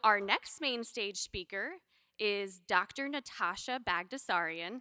Our next main stage speaker is Dr. Natasha Bagdasarian,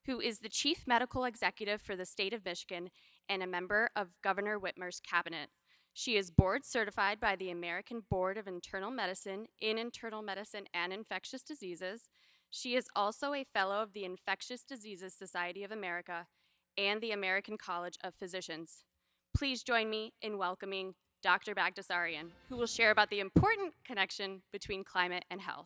who is the Chief Medical Executive for the state of Michigan and a member of Governor Whitmer's cabinet. She is board certified by the American Board of Internal Medicine in internal medicine and infectious diseases. She is also a fellow of the Infectious Diseases Society of America and the American College of Physicians. Please join me in welcoming Dr. Bagdasarian, who will share about the important connection between climate and health.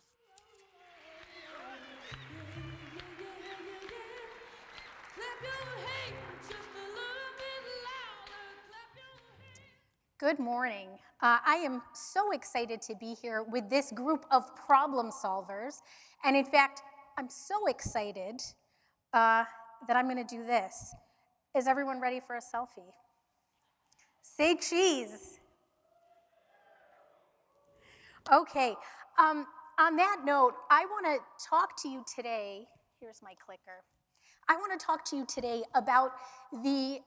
Good morning. I am so excited to be here with this group of problem solvers. And in fact, I'm so excited that I'm going to do this. Is everyone ready for a selfie? Say cheese. Okay. On that note, I want to talk to you today. Here's my clicker. I want to talk to you today about the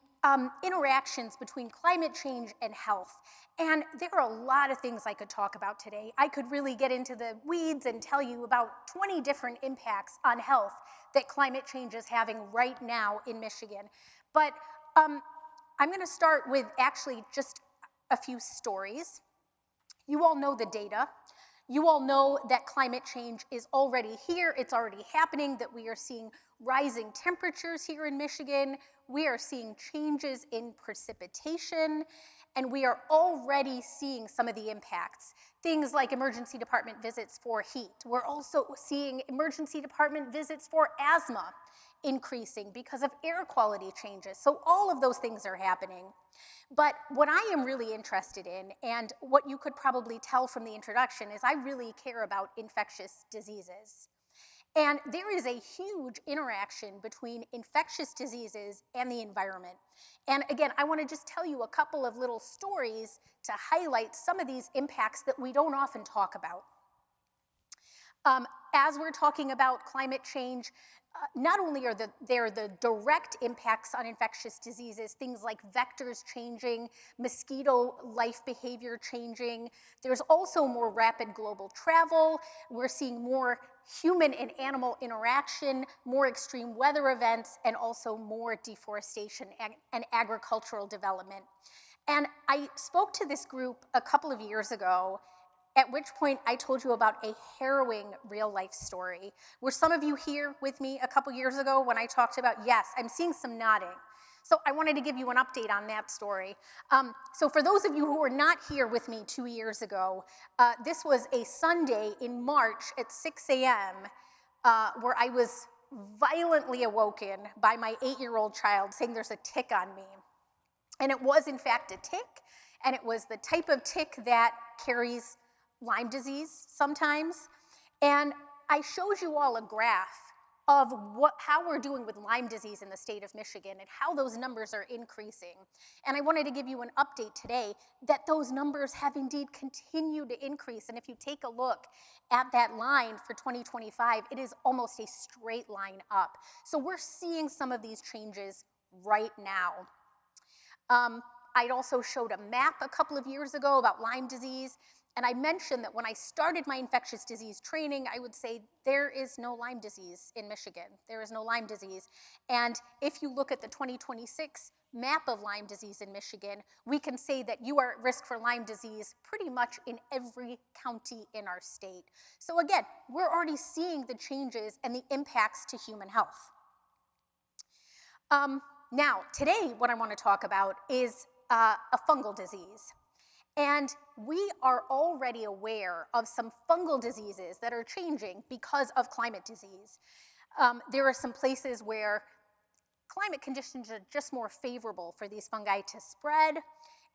interactions between climate change and health. And there are a lot of things I could talk about today. I could really get into the weeds and tell you about 20 different impacts on health that climate change is having right now in Michigan. But I'm going to start with actually just a few stories. You all know the data. You all know that climate change is already here. It's already happening, that we are seeing rising temperatures here in Michigan. We are seeing changes in precipitation, and we are already seeing some of the impacts. Things like emergency department visits for heat. We're also seeing emergency department visits for asthma increasing because of air quality changes. So all of those things are happening. But what I am really interested in, and what you could probably tell from the introduction, is I really care about infectious diseases. And there is a huge interaction between infectious diseases and the environment. And again, I want to just tell you a couple of little stories to highlight some of these impacts that we don't often talk about. As we're talking about climate change, not only are there the direct impacts on infectious diseases, things like vectors changing, mosquito life behavior changing, there's also more rapid global travel. We're seeing more human and animal interaction, more extreme weather events, and also more deforestation and agricultural development. And I spoke to this group a couple of years ago, at which point I told you about a harrowing real-life story. Were some of you here with me a couple years ago when I talked about, yes, I'm seeing some nodding. So I wanted to give you an update on that story. So for those of you who were not here with me 2 years ago, this was a Sunday in March at 6 a.m. Where I was violently awoken by my 8-year-old child saying there's a tick on me. And it was in fact a tick, and it was the type of tick that carries Lyme disease sometimes. And I showed you all a graph of how we're doing with Lyme disease in the state of Michigan and how those numbers are increasing. And I wanted to give you an update today that those numbers have indeed continued to increase. And if you take a look at that line for 2025, it is almost a straight line up. So we're seeing some of these changes right now. I'd also showed a map a couple of years ago about Lyme disease, and I mentioned that when I started my infectious disease training, I would say there is no Lyme disease in Michigan. There is no Lyme disease. And if you look at the 2026 map of Lyme disease in Michigan, we can say that you are at risk for Lyme disease pretty much in every county in our state. So again, we're already seeing the changes and the impacts to human health. Now, today, what I want to talk about is a fungal disease. And we are already aware of some fungal diseases that are changing because of climate disease. There are some places where climate conditions are just more favorable for these fungi to spread,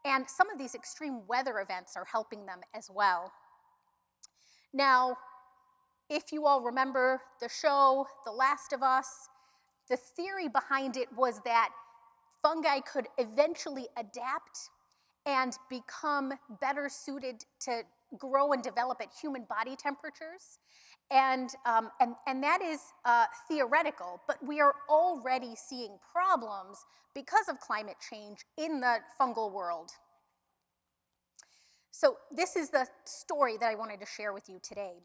and some of these extreme weather events are helping them as well. Now, if you all remember the show, The Last of Us, the theory behind it was that fungi could eventually adapt and become better suited to grow and develop at human body temperatures. And that is theoretical, but we are already seeing problems because of climate change in the fungal world. So this is the story that I wanted to share with you today.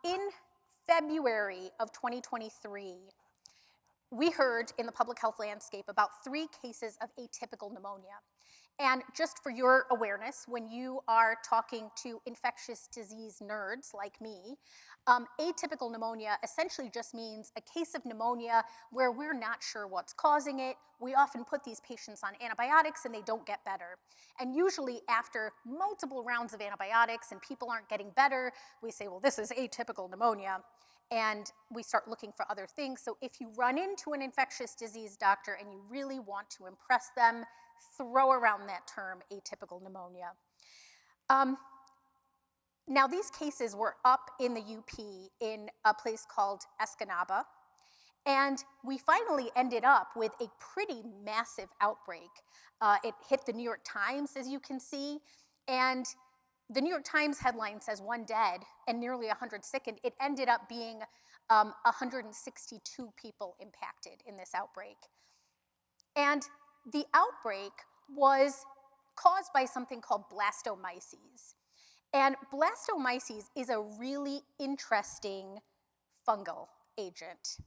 In February of 2023, we heard in the public health landscape about 3 cases of atypical pneumonia. And just for your awareness, when you are talking to infectious disease nerds like me, atypical pneumonia essentially just means a case of pneumonia where we're not sure what's causing it. We often put these patients on antibiotics and they don't get better. And usually after multiple rounds of antibiotics and people aren't getting better, we say, well, this is atypical pneumonia. And we start looking for other things. So if you run into an infectious disease doctor and you really want to impress them, throw around that term, atypical pneumonia. Now, these cases were up in the UP in a place called Escanaba, and we finally ended up with a pretty massive outbreak. It hit the New York Times, as you can see, and the New York Times headline says 1 dead and nearly 100 sickened. It ended up being 162 people impacted in this outbreak. And the outbreak was caused by something called blastomyces. And blastomyces is a really interesting fungal agent.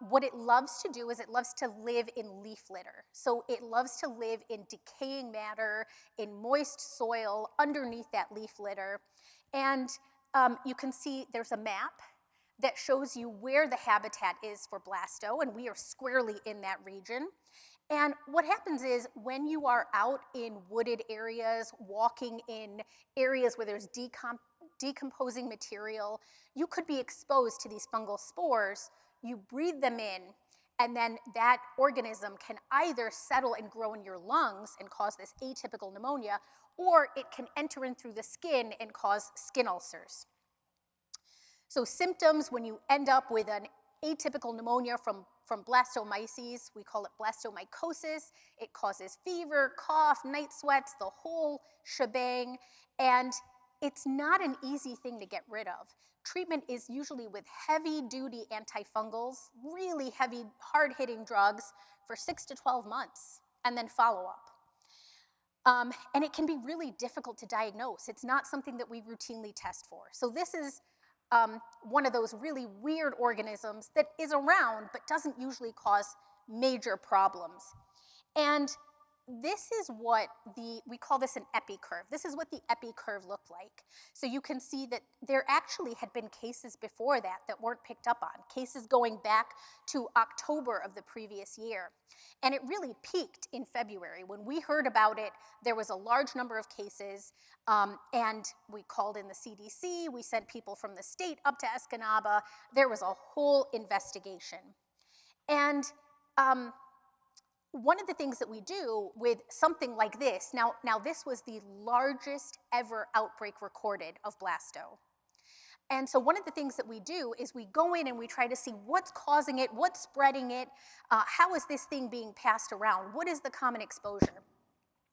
What it loves to do is it loves to live in leaf litter. So it loves to live in decaying matter, in moist soil, underneath that leaf litter. And you can see there's a map that shows you where the habitat is for blasto, and we are squarely in that region. And what happens is when you are out in wooded areas, walking in areas where there's decomposing material, you could be exposed to these fungal spores. You breathe them in, and then that organism can either settle and grow in your lungs and cause this atypical pneumonia, or it can enter in through the skin and cause skin ulcers. So symptoms when you end up with an atypical pneumonia from blastomyces, we call it blastomycosis. It causes fever, cough, night sweats, the whole shebang, and it's not an easy thing to get rid of. Treatment is usually with heavy-duty antifungals, really heavy, hard-hitting drugs for 6 to 12 months, and then follow-up. And it can be really difficult to diagnose. It's not something that we routinely test for. So this is one of those really weird organisms that is around but doesn't usually cause major problems. And this is what we call this an epi curve. This is what the epi curve looked like. So you can see that there actually had been cases before that weren't picked up on, cases going back to October of the previous year. And it really peaked in February. When we heard about it, there was a large number of cases, and we called in the CDC, we sent people from the state up to Escanaba. There was a whole investigation. And one of the things that we do with something like this, now this was the largest ever outbreak recorded of blasto. And so one of the things that we do is we go in and we try to see what's causing it, what's spreading it, how is this thing being passed around, what is the common exposure?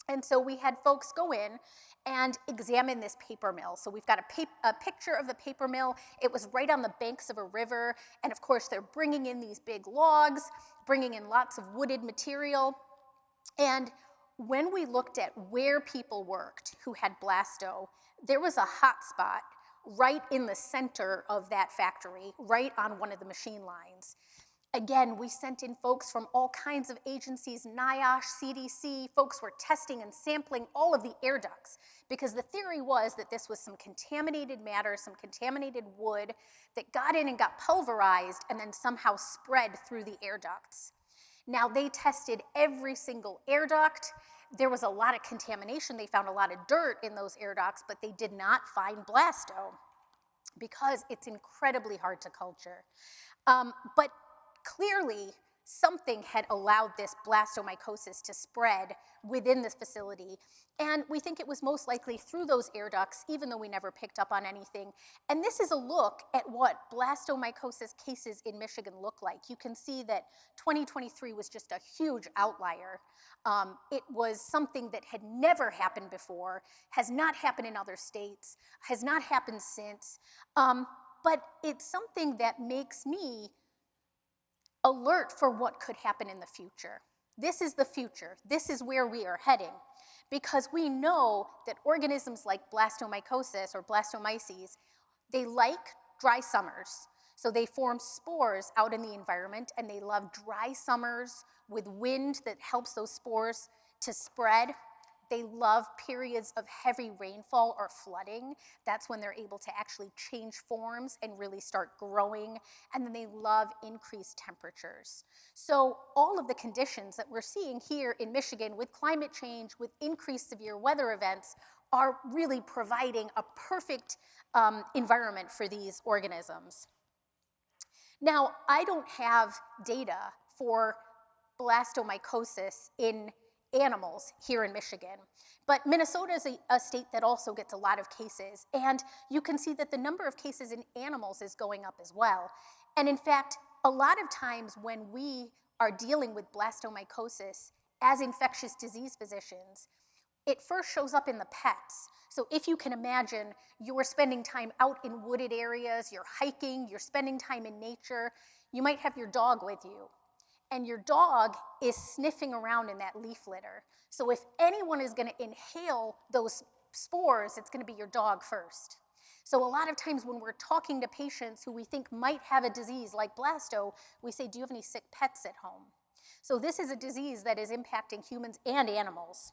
And so we had folks go in and examine this paper mill. So we've got a picture of the paper mill. It was right on the banks of a river. And of course, they're bringing in these big logs, bringing in lots of wooded material. And when we looked at where people worked who had blasto, there was a hot spot right in the center of that factory, right on one of the machine lines. Again, we sent in folks from all kinds of agencies, NIOSH, CDC. Folks were testing and sampling all of the air ducts because the theory was that this was some contaminated matter, some contaminated wood that got in and got pulverized and then somehow spread through the air ducts. Now, they tested every single air duct. There was a lot of contamination. They found a lot of dirt in those air ducts, but they did not find blasto because it's incredibly hard to culture. But clearly, something had allowed this blastomycosis to spread within this facility, and we think it was most likely through those air ducts, even though we never picked up on anything. And this is a look at what blastomycosis cases in Michigan look like. You can see that 2023 was just a huge outlier. It was something that had never happened before, has not happened in other states, has not happened since, but it's something that makes me alert for what could happen in the future. This is the future. This is where we are heading, because we know that organisms like blastomycosis or blastomyces, they like dry summers. So they form spores out in the environment, and they love dry summers with wind that helps those spores to spread. They love periods of heavy rainfall or flooding. That's when they're able to actually change forms and really start growing. And then they love increased temperatures. So all of the conditions that we're seeing here in Michigan with climate change, with increased severe weather events, are really providing a perfect environment for these organisms. Now, I don't have data for blastomycosis in animals here in Michigan, but Minnesota is a state that also gets a lot of cases, and you can see that the number of cases in animals is going up as well. And in fact, a lot of times when we are dealing with blastomycosis as infectious disease physicians, it first shows up in the pets. So if you can imagine, you're spending time out in wooded areas, you're hiking, you're spending time in nature, you might have your dog with you, and your dog is sniffing around in that leaf litter. So if anyone is going to inhale those spores, it's going to be your dog first. So a lot of times when we're talking to patients who we think might have a disease like blasto, we say, do you have any sick pets at home? So this is a disease that is impacting humans and animals.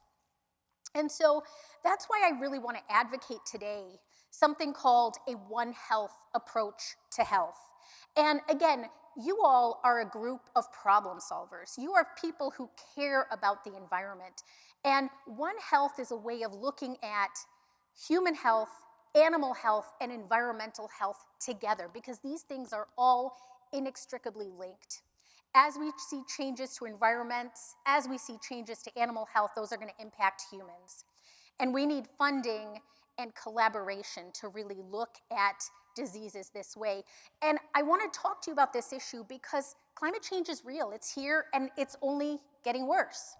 And so that's why I really want to advocate today something called a One Health approach to health. And again, you all are a group of problem solvers. You are people who care about the environment. And One Health is a way of looking at human health, animal health, and environmental health together, because these things are all inextricably linked. As we see changes to environments, as we see changes to animal health, those are going to impact humans. And we need funding and collaboration to really look at diseases this way. And I want to talk to you about this issue because climate change is real. It's here, and it's only getting worse.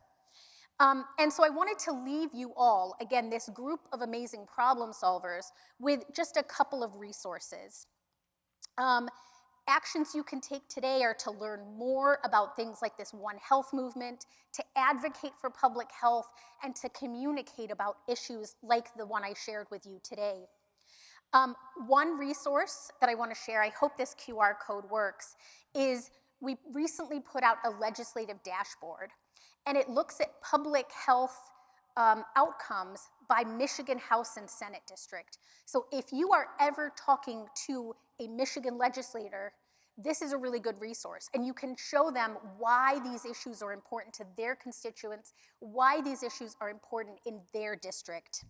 And so I wanted to leave you all, again, this group of amazing problem solvers, with just a couple of resources. Actions you can take today are to learn more about things like this One Health movement, to advocate for public health, and to communicate about issues like the one I shared with you today. One resource that I want to share, I hope this QR code works, is we recently put out a legislative dashboard, and it looks at public health outcomes by Michigan House and Senate district. So if you are ever talking to a Michigan legislator, this is a really good resource, and you can show them why these issues are important to their constituents, why these issues are important in their district.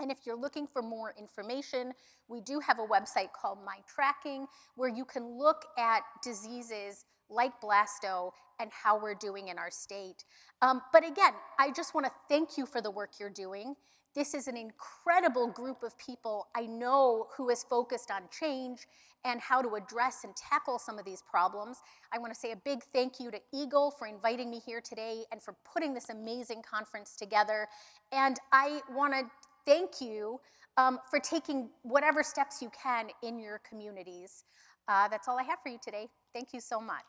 And if you're looking for more information, we do have a website called My Tracking, where you can look at diseases like blasto and how we're doing in our state. But again, I just want to thank you for the work you're doing. This is an incredible group of people I know who is focused on change and how to address and tackle some of these problems. I want to say a big thank you to Eagle for inviting me here today and for putting this amazing conference together. And I want to thank you for taking whatever steps you can in your communities. That's all I have for you today. Thank you so much.